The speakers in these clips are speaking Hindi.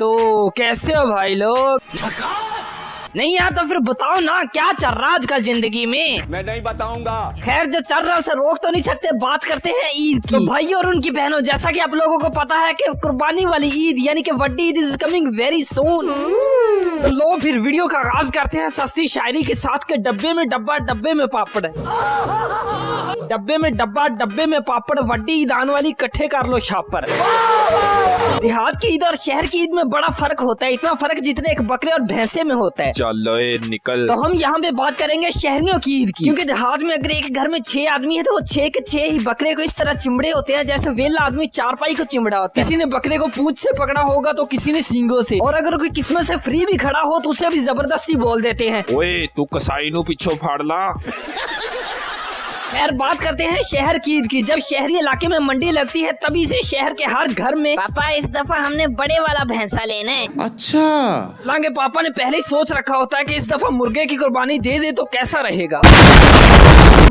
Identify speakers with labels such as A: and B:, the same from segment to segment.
A: तो कैसे हो भाई लोग? नहीं यार तो फिर बताओ ना क्या चल रहा है आजकल जिंदगी में?
B: मैं नहीं बताऊंगा।
A: खैर जो चल रहा है उसे रोक तो नहीं सकते, बात करते हैं ईद की। तो भाई और उनकी बहनों, जैसा कि आप लोगों को पता है कि कुर्बानी वाली ईद यानी कि वड्डी Eid is coming very soon. तो लो फिर वीडियो का आगाज करते हैं सस्ती शायरी के साथ के डब्बे में डब्बा डब्बे में पापड़, डब्बे में डब्बा डब्बे में पापड़, वड्डी ईद आने वाली इकट्ठे कर लो छापर। देहात की ईद और शहर की ईद में बड़ा फर्क होता है, इतना फर्क जितने एक बकरे और भैंसे में होता है।
B: चलो निकल।
A: तो हम यहाँ पे बात करेंगे शहरियों की ईद की, क्योंकि देहात में अगर एक घर में 6 आदमी है तो वो 6 के 6 ही बकरे को इस तरह चिमड़े होते हैं जैसे वेला आदमी चारपाई को चिमड़ा होता है। किसी ने बकरे को पूंछ से पकड़ा होगा तो किसी ने सींगों से, और अगर कोई किस्मत से फ्री भी खड़ा हो तो उसे भी जबरदस्ती बोल देते हैं,
B: ओए तू कसाई नु पिछो फाड़ ला।
A: खैर बात करते हैं शहर की ईद की। जब शहरी इलाके में मंडी लगती है तभी से शहर के हर घर में
C: पापा इस दफा हमने बड़े वाला भैंसा लेना है।
D: अच्छा,
A: हालांकि पापा ने पहले ही सोच रखा होता है कि इस दफा मुर्गे की कुर्बानी दे दे तो कैसा रहेगा।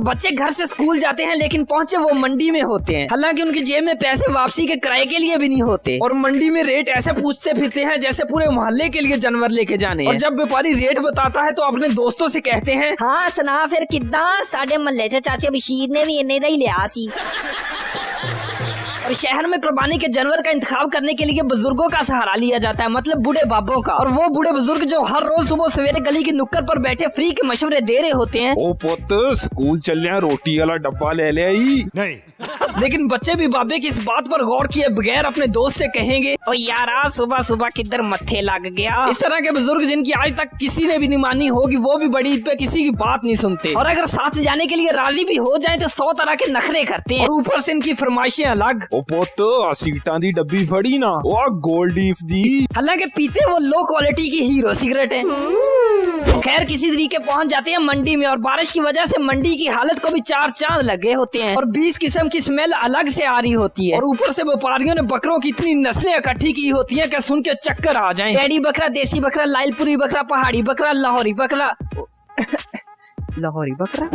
A: बच्चे घर से स्कूल जाते हैं लेकिन पहुंचे वो मंडी में होते हैं, हालांकि उनकी जेब में पैसे वापसी के किराए के लिए भी नहीं होते, और मंडी में रेट ऐसे पूछते फिरते हैं जैसे पूरे मोहल्ले के लिए जानवर लेके जाने। और जब व्यापारी रेट बताता है तो अपने दोस्तों से कहते हैं,
C: हाँ सुना फिर कितना साढ़े मल्ले से चाचे बशीर ने भी इन्ने ही लिया सी।
A: और शहर में कुर्बानी के जानवर का इंतखाब करने के लिए बुजुर्गों का सहारा लिया जाता है, मतलब बूढ़े बाबों का। और वो बूढ़े बुजुर्ग जो हर रोज सुबह सवेरे गली की नुक्कड़ पर बैठे फ्री के मशवरे दे रहे होते हैं।
B: ओ पुत स्कूल चलिया रोटी वाला डब्बा ले ले आई। नहीं
A: लेकिन बच्चे भी बाबे की इस बात पर गौर किए बगैर अपने दोस्त से कहेंगे,
C: ओ यारा सुबह सुबह किधर मत्थे लग गया।
A: इस तरह के बुजुर्ग जिनकी आज तक किसी ने भी नहीं मानी होगी वो भी बड़ी ईद पे किसी की बात नहीं सुनते, और अगर साथ जाने के लिए राजी भी हो जाए तो 100 तरह के नखरे करते हैं, और ऊपर से इनकी फरमाइशें अलग।
B: ओ पुत सीटा दी डब्बी फड़ी ना, ओ गोल्ड लीफ दी।
A: हालांकि पीते वो लो क्वालिटी की हीरो सिगरेट है। खैर किसी तरीके पहुंच जाते हैं मंडी में, और बारिश की वजह से मंडी की हालत को भी 4 चांद लगे होते हैं, और 20 किस्म की स्मेल अलग से आ रही होती है, और ऊपर से व्यापारियों ने बकरों की इतनी नस्लें इकट्ठी की होती हैं कि सुन के चक्कर आ जाएं। टेडी बकरा, देसी बकरा, लालपुरी बकरा, पहाड़ी बकरा, लाहौरी बकरा। लाहौरी बकरा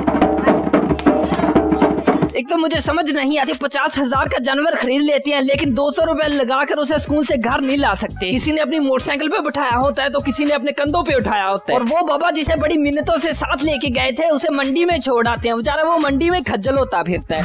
A: एक तो मुझे समझ नहीं आती, 50,000 का जानवर खरीद लेते हैं लेकिन 200 रुपए लगाकर उसे स्कूल से घर नहीं ला सकते। किसी ने अपनी मोटरसाइकिल पे बिठाया होता है तो किसी ने अपने कंधों पे उठाया होता है, और वो बाबा जिसे बड़ी मिन्नतों से साथ लेके गए थे उसे मंडी में छोड़ आते हैं। बेचारा वो मंडी में खज्जल होता फिरता है।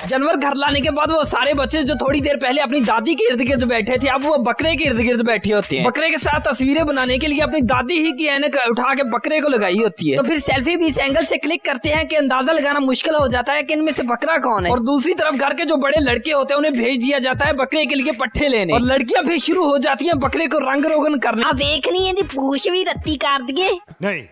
A: जानवर घर लाने के बाद वो सारे बच्चे जो थोड़ी देर पहले अपनी दादी के इर्द गिर्द बैठे थे अब वो बकरे के इर्द गिर्द बैठे होते हैं। बकरे के साथ तस्वीरें बनाने के लिए अपनी दादी ही की ऐनक उठा के बकरे को लगाई होती है। तो फिर सेल्फी भी इस एंगल से क्लिक करते हैं कि अंदाजा लगाना मुश्किल हो जाता है कि इनमें से बकरा कौन है। और दूसरी तरफ घर के जो बड़े लड़के होते हैं उन्हें भेज दिया जाता है बकरे के लिए पट्ठे लेने, और लड़कियां फिर शुरू हो जाती है बकरे को रंग रोगन करना।
C: अब देखनी है पूछ भी रत्ती काट दिए
B: नहीं।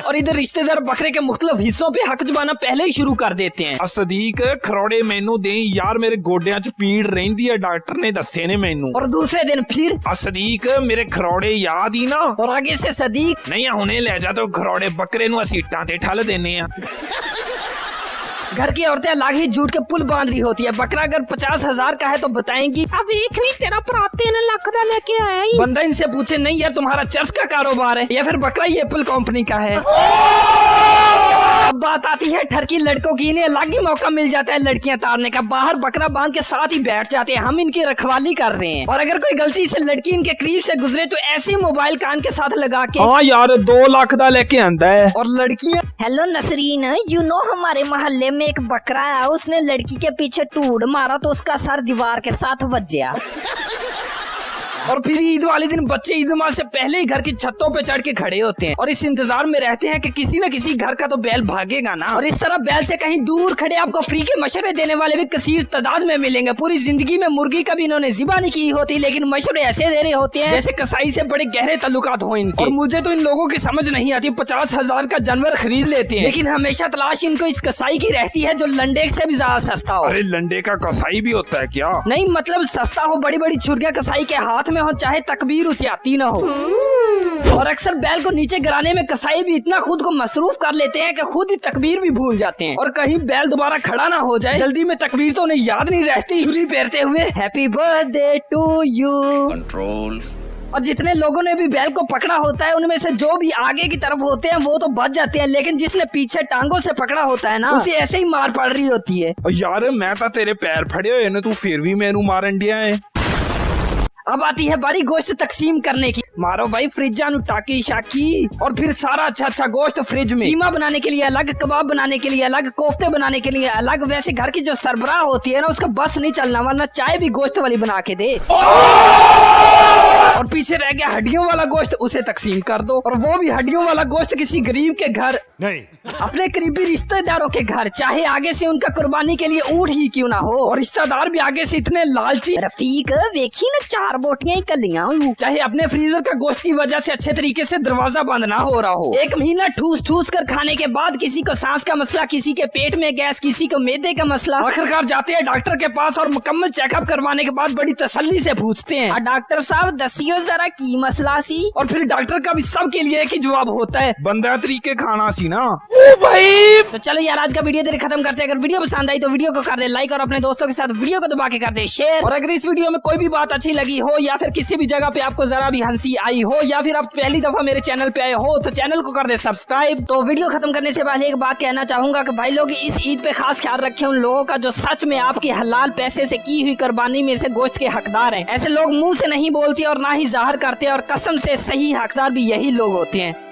A: और इधर रिश्तेदार बकरे के मुख्तलिफ हिस्सों पे हक जमाना पहले ही शुरू कर देते हैं।
B: सदीक खरोड़े मैनू दे यार, मेरे गोडियां च पीड़ रहिंदी है, डॉक्टर ने दसे ने मैनू।
A: और दूसरे दिन फिर
B: सदीक मेरे खरोड़े याद ही ना,
A: और आगे से सदीक
B: नहीं हुने ले जा तो खरोड़े बकरे नु सीटां ते ठल देने आ।
A: घर की औरतें अलग ही झूठ के पुल बांध रही होती है। बकरा अगर 50,000 का है तो बताएंगी
C: अब एक भी तेरा भरा 3 लाख का लेके आया ही।
A: बंदा इनसे पूछे, नहीं यार तुम्हारा चर्च का कारोबार है या फिर बकरा ही एप्पल कंपनी का है। अब बात आती है ठरकी लड़कों की, इन्हें अलग ही मौका मिल जाता है लड़कियां तारने का। बाहर बकरा बांध के साथ ही बैठ जाते हैं, हम इनकी रखवाली कर रहे हैं। और अगर कोई गलती से लड़की इनके करीब से गुजरे तो ऐसे मोबाइल कान के साथ लगा के,
B: हाँ यार 2 लाख दा लेके आंदा है।
A: और लड़कियां,
C: हेलो नसरीन, यू नो हमारे मोहल्ले में एक बकरा है, उसने लड़की के पीछे टूट मारा तो उसका सर दीवार के साथ बच गया।
A: और फिर ईद वाले दिन बच्चे ईद नमाज से पहले ही घर की छतों पे चढ़ के खड़े होते हैं और इस इंतजार में रहते हैं कि किसी न किसी घर का तो बैल भागेगा ना। और इस तरह बैल से कहीं दूर खड़े आपको फ्री के मशवरे देने वाले भी कसीर तादाद में मिलेंगे। पूरी जिंदगी में मुर्गी कभी इन्होंने ज़िबा नहीं की होती लेकिन मशवरे ऐसे दे रहे होते हैं जैसे कसाई से बड़े गहरे ताल्लुकात हो इनके। और मुझे तो इन लोगों की समझ नहीं आती, 50,000 का जानवर खरीद लेते हैं लेकिन हमेशा तलाश इनको इस कसाई की रहती है जो लंडे से भी ज्यादा सस्ता हो।
B: अरे लंडे का कसाई भी होता है क्या?
A: नहीं, मतलब सस्ता हो, बड़ी बड़ी छुरियां कसाई के हाथ में हो, चाहे तकबीर उसे आती ना हो। और अक्सर बैल को नीचे गिराने में कसाई भी इतना खुद को मसरूफ कर लेते हैं कि खुद ही तकबीर भी भूल जाते हैं। और कहीं बैल दोबारा खड़ा ना हो जाए, जल्दी में तकबीर तो उन्हें याद नहीं रहती, छुरी फेरते हुए happy birthday to you control. और जितने लोगों ने भी बैल को पकड़ा होता है उनमें से जो भी आगे की तरफ होते हैं वो तो बच जाते हैं, लेकिन जिसने पीछे टांगों से पकड़ा होता है ना उसे ऐसे ही मार पड़ रही होती है।
B: यार मैं तो तेरे पैर फड़े हुए ने, तू फिर भी मैनू मारन दिया है।
A: अब आती है बारी गोश्त तकसीम करने की। मारो भाई फ्रिजा नु टाकी शाकी और फिर सारा अच्छा गोश्त फ्रिज में। कीमा बनाने के लिए अलग, कबाब बनाने के लिए अलग, कोफ्ते बनाने के लिए अलग। वैसे घर की जो सरबराह होती है ना उसका बस नहीं चलना, वरना चाय भी गोश्त वाली बना के दे। और पीछे रह गया हड्डियों वाला गोश्त, उसे तकसीम कर दो। और वो भी हड्डियों वाला गोश्त किसी गरीब के घर नहीं, अपने करीबी रिश्तेदारों के घर, चाहे आगे से उनका कुर्बानी के लिए ऊँट ही क्यों ना हो। और रिश्तेदार भी आगे से इतने लालची।
C: रफीक देखी ना 4 बोटियां ही कलियां हुई।
A: चाहे अपने फ्रीजर का गोश्त की वजह से अच्छे तरीके से दरवाजा बंद ना हो रहा हो। 1 महीना ठूस कर खाने के बाद किसी को सांस का मसला, किसी के पेट में गैस, किसी को मैदे का मसला। आखिरकार जाते हैं डॉक्टर के पास और मुकम्मल चेकअप करवाने के बाद बड़ी तसल्ली से पूछते हैं,
C: डॉक्टर साहब दसियो जरा की मसला सी।
A: और फिर डॉक्टर का भी सबके लिए एक ही जवाब होता है,
B: बंदा तरीके खाना सी ना।
A: तो चलो यार आज का वीडियो देर खत्म करते हैं। अगर वीडियो पसंद आई तो वीडियो को कर दे लाइक और अपने दोस्तों के साथ वीडियो को दबा के कर दे शेयर। और अगर इस वीडियो में कोई भी बात अच्छी लगी हो या फिर किसी भी जगह पे आपको जरा भी हंसी आई हो या फिर आप पहली दफा मेरे चैनल पे आए हो तो चैनल को कर दे सब्सक्राइब। तो वीडियो खत्म करने से पहले एक बात कहना चाहूंगा कि भाई लोग इस ईद पे खास ख्याल रखें उन लोगों का जो सच में आपके हलाल पैसे से की हुई कुर्बानी में से गोश्त के हकदार हैं। ऐसे लोग मुंह से नहीं बोलते और ना ही जाहिर करते और कसम से सही हकदार भी यही लोग होते हैं।